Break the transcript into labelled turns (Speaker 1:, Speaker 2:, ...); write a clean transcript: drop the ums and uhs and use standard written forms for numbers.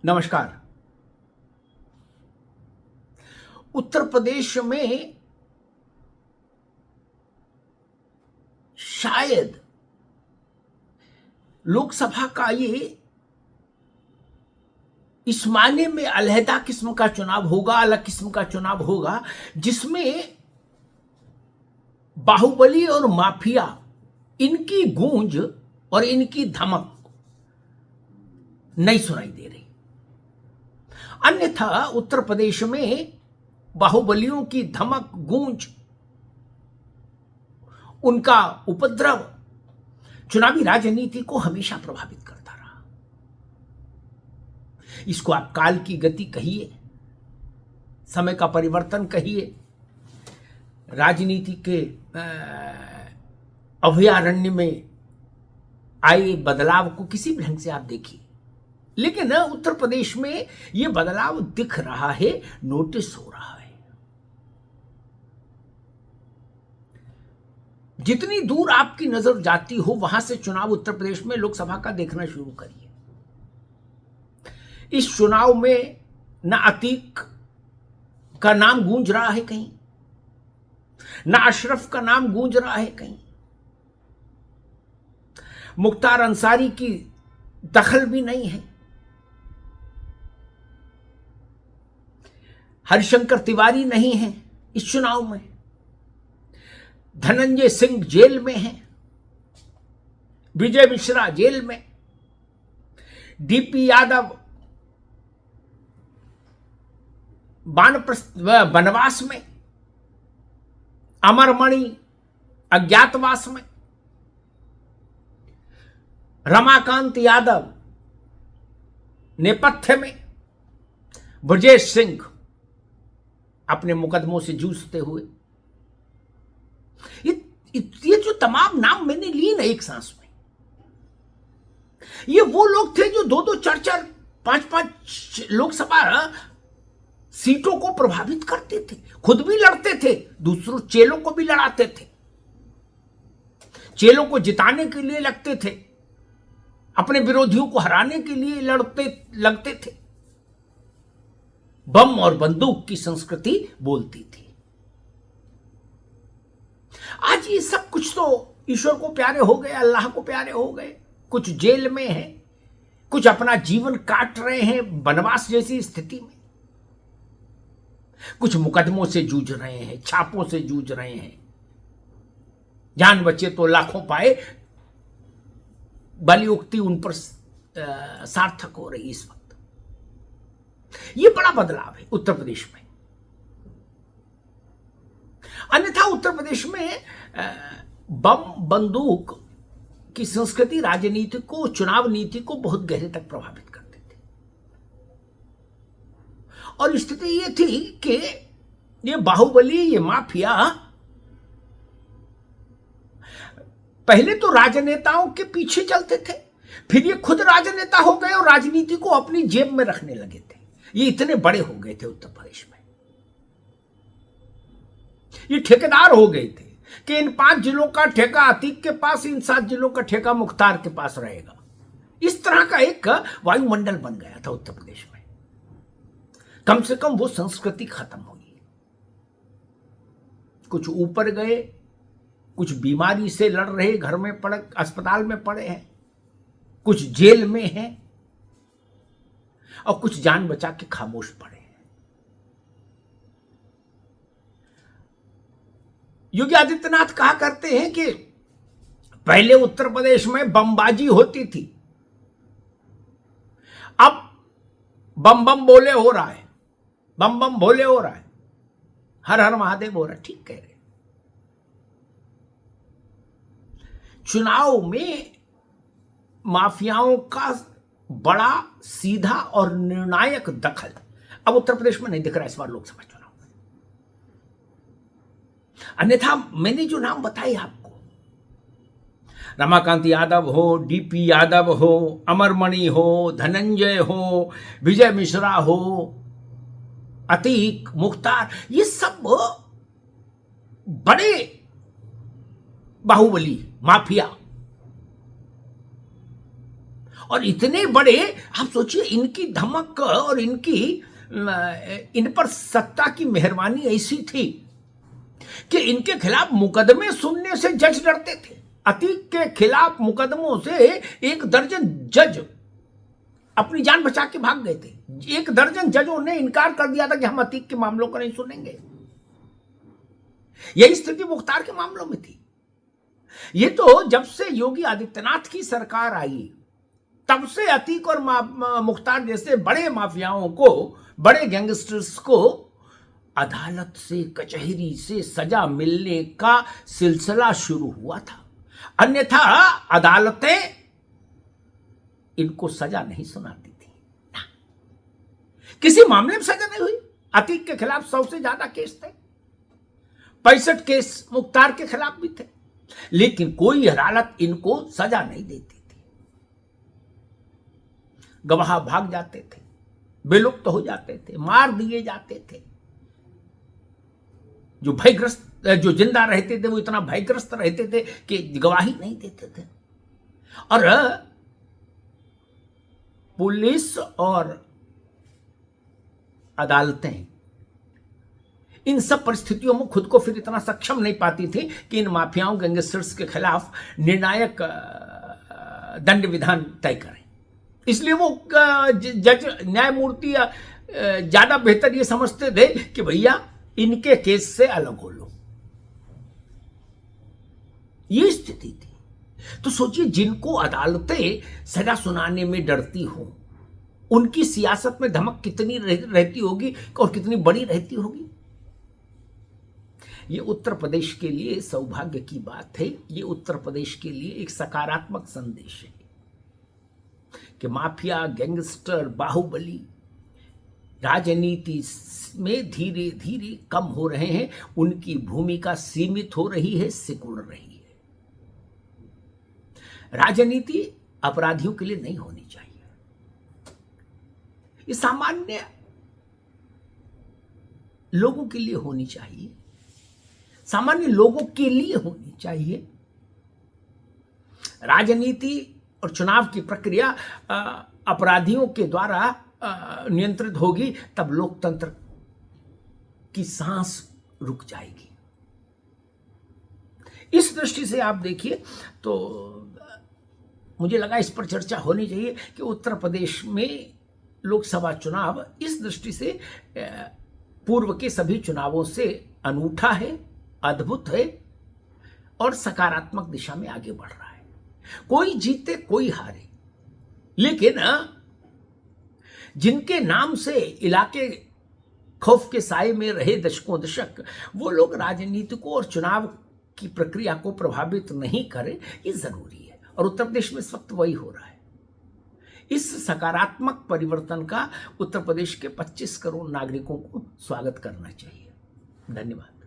Speaker 1: नमस्कार। उत्तर प्रदेश में शायद लोकसभा का ये इस मायने में अलहदा किस्म का चुनाव होगा, अलग किस्म का चुनाव होगा, जिसमें बाहुबली और माफिया इनकी गूंज और इनकी धमक नहीं सुनाई दे रही। अन्यथा उत्तर प्रदेश में बाहुबलियों की धमक, गूंज, उनका उपद्रव चुनावी राजनीति को हमेशा प्रभावित करता रहा। इसको आप काल की गति कहिए, समय का परिवर्तन कहिए, राजनीति के अभयारण्य में आए बदलाव को किसी भी ढंग से आप देखिए, लेकिन उत्तर प्रदेश में यह बदलाव दिख रहा है, नोटिस हो रहा है। जितनी दूर आपकी नजर जाती हो वहां से चुनाव उत्तर प्रदेश में लोकसभा का देखना शुरू करिए। इस चुनाव में न अतीक का नाम गूंज रहा है कहीं, न अशरफ का नाम गूंज रहा है कहीं, मुख्तार अंसारी की दखल भी नहीं है, हरिशंकर तिवारी नहीं है इस चुनाव में, धनंजय सिंह जेल में है, विजय मिश्रा जेल में, डीपी यादव वनवास में, अमरमणि अज्ञातवास में, रमाकांत यादव नेपथ्य में, ब्रजेश सिंह अपने मुकदमों से जूझते हुए। ये जो तमाम नाम मैंने लिए ना एक सांस में, ये वो लोग थे जो दो दो चार चार पांच पांच लोकसभा सीटों को प्रभावित करते थे, खुद भी लड़ते थे, दूसरों चेलों को भी लड़ाते थे, चेलों को जिताने के लिए लगते थे, अपने विरोधियों को हराने के लिए लगते थे। बम और बंदूक की संस्कृति बोलती थी। आज ये सब कुछ तो ईश्वर को प्यारे हो गए, अल्लाह को प्यारे हो गए, कुछ जेल में हैं, कुछ अपना जीवन काट रहे हैं वनवास जैसी स्थिति में, कुछ मुकदमों से जूझ रहे हैं, छापों से जूझ रहे हैं, जान बचे तो लाखों पाए, बलिउक्ति उन पर सार्थक हो रही इस वक्त। यह बड़ा बदलाव है उत्तर प्रदेश में। अन्यथा उत्तर प्रदेश में बम बंदूक की संस्कृति राजनीति को, चुनाव नीति को बहुत गहरे तक प्रभावित करते थे। और स्थिति यह थी कि ये बाहुबली, ये माफिया पहले तो राजनेताओं के पीछे चलते थे, फिर ये खुद राजनेता हो गए और राजनीति को अपनी जेब में रखने लगे थे। ये इतने बड़े हो गए थे उत्तर प्रदेश में, ये ठेकेदार हो गए थे कि इन 5 जिलों का ठेका अतीक के पास, इन 7 जिलों का ठेका मुख्तार के पास रहेगा। इस तरह का एक वायुमंडल बन गया था उत्तर प्रदेश में। कम से कम वो संस्कृति खत्म हुई। कुछ ऊपर गए, कुछ बीमारी से लड़ रहे, घर में पड़े, अस्पताल में पड़े हैं, कुछ जेल में हैं, और कुछ जान बचा के खामोश पड़े हैं। योगी आदित्यनाथ कहा करते हैं कि पहले उत्तर प्रदेश में बमबाजी होती थी, अब बम बम बोले हो रहा है, बम बम भोले हो रहा है, हर हर महादेव हो रहा है। ठीक कह रहे। चुनाव में माफियाओं का बड़ा सीधा और निर्णायक दखल अब उत्तर प्रदेश में नहीं दिख रहा इस बार लोकसभा चुनाव में। अन्यथा मैंने जो नाम बताए आपको, रमाकांत यादव हो, डीपी यादव हो, अमरमणि हो, धनंजय हो, विजय मिश्रा हो, अतीक, मुख्तार, ये सब बड़े बाहुबली, माफिया, और इतने बड़े, आप सोचिए इनकी धमक और इन पर सत्ता की मेहरबानी ऐसी थी कि इनके खिलाफ मुकदमे सुनने से जज डरते थे। अतीक के खिलाफ मुकदमों से 1 दर्जन जज अपनी जान बचा के भाग गए थे। 1 दर्जन जजों ने इनकार कर दिया था कि हम अतीक के मामलों को नहीं सुनेंगे। यही स्थिति मुख्तार के मामलों में थी। ये तो जब से योगी आदित्यनाथ की सरकार आई तब से अतीक और मुख्तार जैसे बड़े माफियाओं को, बड़े गैंगस्टर्स को अदालत से, कचहरी से सजा मिलने का सिलसिला शुरू हुआ था। अन्यथा अदालतें इनको सजा नहीं सुनाती थी। किसी मामले में सजा नहीं हुई। अतीक के खिलाफ 100 से ज्यादा केस थे, 65 केस मुख्तार के खिलाफ भी थे, लेकिन कोई अदालत इनको सजा नहीं देती थी। गवाह भाग जाते थे, विलुप्त हो जाते थे, मार दिए जाते थे। जो भयग्रस्त, जो जिंदा रहते थे वो इतना भयग्रस्त रहते थे कि गवाही नहीं देते थे। और पुलिस और अदालतें इन सब परिस्थितियों में खुद को फिर इतना सक्षम नहीं पाती थी कि इन माफियाओं, गैंगस्टर्स के खिलाफ निर्णायक दंड विधान तय करें। इसलिए वो जज, न्यायमूर्ति ज्यादा बेहतर ये समझते थे कि भैया इनके केस से अलग हो लो। ये स्थिति थी। तो सोचिए, जिनको अदालतें सजा सुनाने में डरती हो, उनकी सियासत में धमक कितनी रहती होगी और कितनी बड़ी रहती होगी। ये उत्तर प्रदेश के लिए सौभाग्य की बात है। ये उत्तर प्रदेश के लिए एक सकारात्मक संदेश है कि माफिया, गैंगस्टर, बाहुबली राजनीति में धीरे धीरे कम हो रहे हैं। उनकी भूमिका सीमित हो रही है, सिकुड़ रही है। राजनीति अपराधियों के लिए नहीं होनी चाहिए। ये सामान्य लोगों के लिए होनी चाहिए, सामान्य लोगों के लिए होनी चाहिए। राजनीति और चुनाव की प्रक्रिया अपराधियों के द्वारा नियंत्रित होगी, तब लोकतंत्र की सांस रुक जाएगी। इस दृष्टि से आप देखिए तो मुझे लगा इस पर चर्चा होनी चाहिए कि उत्तर प्रदेश में लोकसभा चुनाव इस दृष्टि से पूर्व के सभी चुनावों से अनूठा है, अद्भुत है और सकारात्मक दिशा में आगे बढ़ रहा है। कोई जीते कोई हारे, लेकिन जिनके नाम से इलाके खौफ के साए में रहे दशकों दशक, वो लोग राजनीतिकों और चुनाव की प्रक्रिया को प्रभावित नहीं करें, ये जरूरी है। और उत्तर प्रदेश में इस वक्त वही हो रहा है। इस सकारात्मक परिवर्तन का उत्तर प्रदेश के 25 करोड़ नागरिकों को स्वागत करना चाहिए। धन्यवाद।